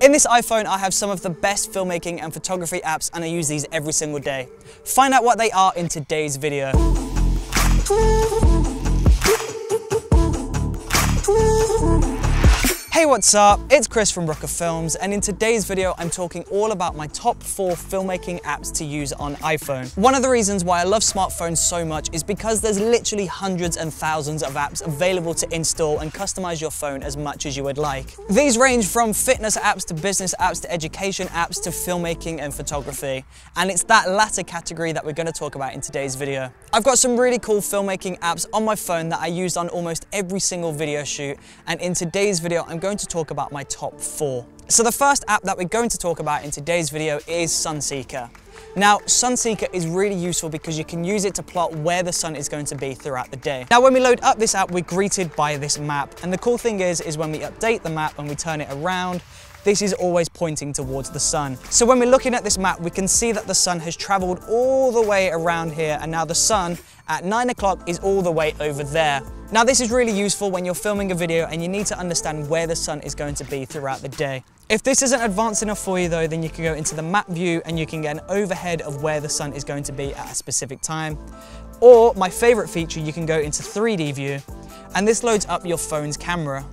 In this iPhone, I have some of the best filmmaking and photography apps, and I use these every single day. Find out what they are in today's video. Hey, what's up? It's Chris from Brooker Films, and in today's video I'm talking all about my top 4 filmmaking apps to use on iPhone. One of the reasons why I love smartphones so much is because there's literally hundreds and thousands of apps available to install and customize your phone as much as you would like. These range from fitness apps to business apps to education apps to filmmaking and photography, and it's that latter category that we're going to talk about in today's video. I've got some really cool filmmaking apps on my phone that I use on almost every single video shoot, and in today's video I'm going to talk about my top 4. So the first app that we're going to talk about in today's video is Sunseeker. Now, Sunseeker is really useful because you can use it to plot where the sun is going to be throughout the day. Now, when we load up this app, we're greeted by this map, and the cool thing is when we update the map and we turn it around, this is always pointing towards the sun. So when we're looking at this map, we can see that the sun has traveled all the way around here, and now the sun at 9 o'clock is all the way over there. Now, this is really useful when you're filming a video and you need to understand where the sun is going to be throughout the day. If this isn't advanced enough for you though, then you can go into the map view and you can get an overhead of where the sun is going to be at a specific time. Or my favorite feature, you can go into 3D view, and this loads up your phone's camera.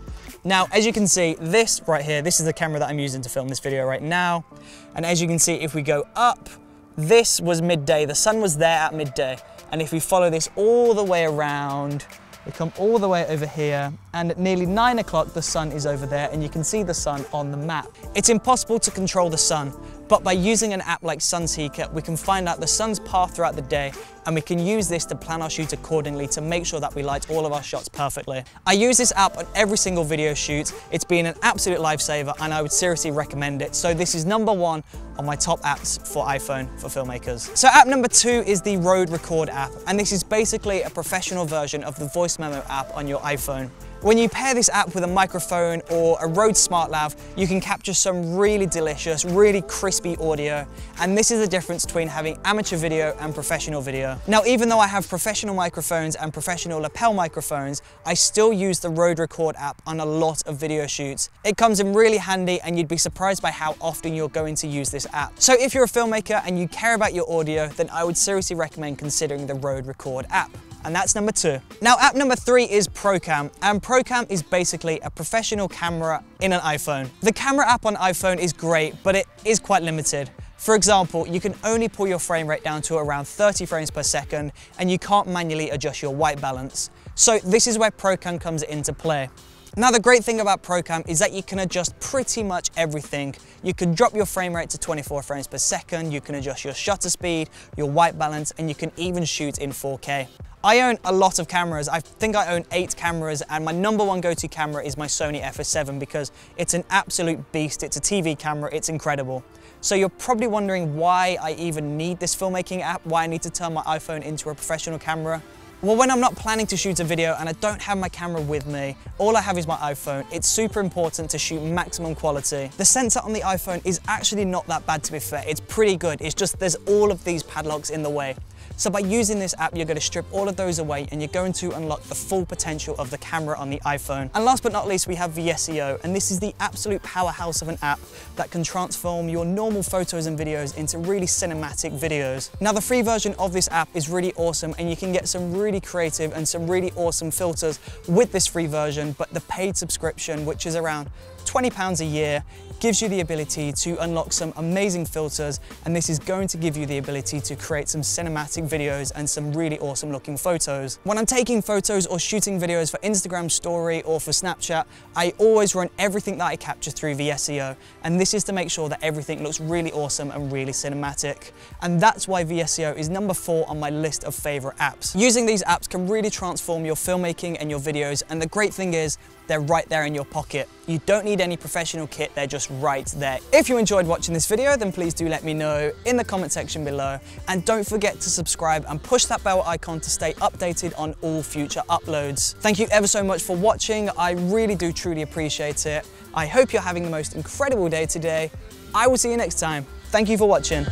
Now, as you can see, this right here, this is the camera that I'm using to film this video right now. And as you can see, if we go up, this was midday. The sun was there at midday. And if we follow this all the way around, we come all the way over here, and at nearly 9 o'clock, the sun is over there, and you can see the sun on the map. It's impossible to control the sun, but by using an app like Sunseeker, we can find out the sun's path throughout the day, and we can use this to plan our shoot accordingly to make sure that we light all of our shots perfectly. I use this app on every single video shoot. It's been an absolute lifesaver, and I would seriously recommend it. So this is number 1 on my top apps for iPhone for filmmakers. So app number 2 is the Rode Record app, and this is basically a professional version of the voice memo app on your iPhone. When you pair this app with a microphone or a Rode SmartLav, you can capture some really delicious, really crispy audio, and this is the difference between having amateur video and professional video. Now, even though I have professional microphones and professional lapel microphones, I still use the Rode Record app on a lot of video shoots. It comes in really handy, and you'd be surprised by how often you're going to use this app. So if you're a filmmaker and you care about your audio, then I would seriously recommend considering the Rode Record app. And that's number 2. Now, app number 3 is ProCam, and ProCam is basically a professional camera in an iPhone. The camera app on iPhone is great, but it is quite limited. For example, you can only pull your frame rate down to around 30 frames per second, and you can't manually adjust your white balance. So this is where ProCam comes into play. Now, the great thing about ProCam is that you can adjust pretty much everything. You can drop your frame rate to 24 frames per second, you can adjust your shutter speed, your white balance, and you can even shoot in 4K. I own a lot of cameras. I think I own 8 cameras, and my number 1 go-to camera is my Sony FS7 because it's an absolute beast. It's a TV camera, it's incredible. So you're probably wondering why I even need this filmmaking app, why I need to turn my iPhone into a professional camera. Well, when I'm not planning to shoot a video and I don't have my camera with me, all I have is my iPhone, it's super important to shoot maximum quality. The sensor on the iPhone is actually not that bad, to be fair. It's pretty good. It's just there's all of these padlocks in the way. So by using this app, you're going to strip all of those away, and you're going to unlock the full potential of the camera on the iPhone. And last but not least, we have VSCO, and this is the absolute powerhouse of an app that can transform your normal photos and videos into really cinematic videos. Now, the free version of this app is really awesome, and you can get some really creative and some really awesome filters with this free version, but the paid subscription, which is around £20 a year, gives you the ability to unlock some amazing filters, and this is going to give you the ability to create some cinematic videos and some really awesome looking photos. When I'm taking photos or shooting videos for Instagram story or for Snapchat, I always run everything that I capture through VSCO, and this is to make sure that everything looks really awesome and really cinematic. And that's why VSCO is number 4 on my list of favorite apps. Using these apps can really transform your filmmaking and your videos, and the great thing is they're right there in your pocket. You don't need any professional kit, they're just right there. If you enjoyed watching this video, then please do let me know in the comment section below, and don't forget to subscribe and push that bell icon to stay updated on all future uploads. Thank you ever so much for watching. I really do truly appreciate it. I hope you're having the most incredible day today. I will see you next time. Thank you for watching.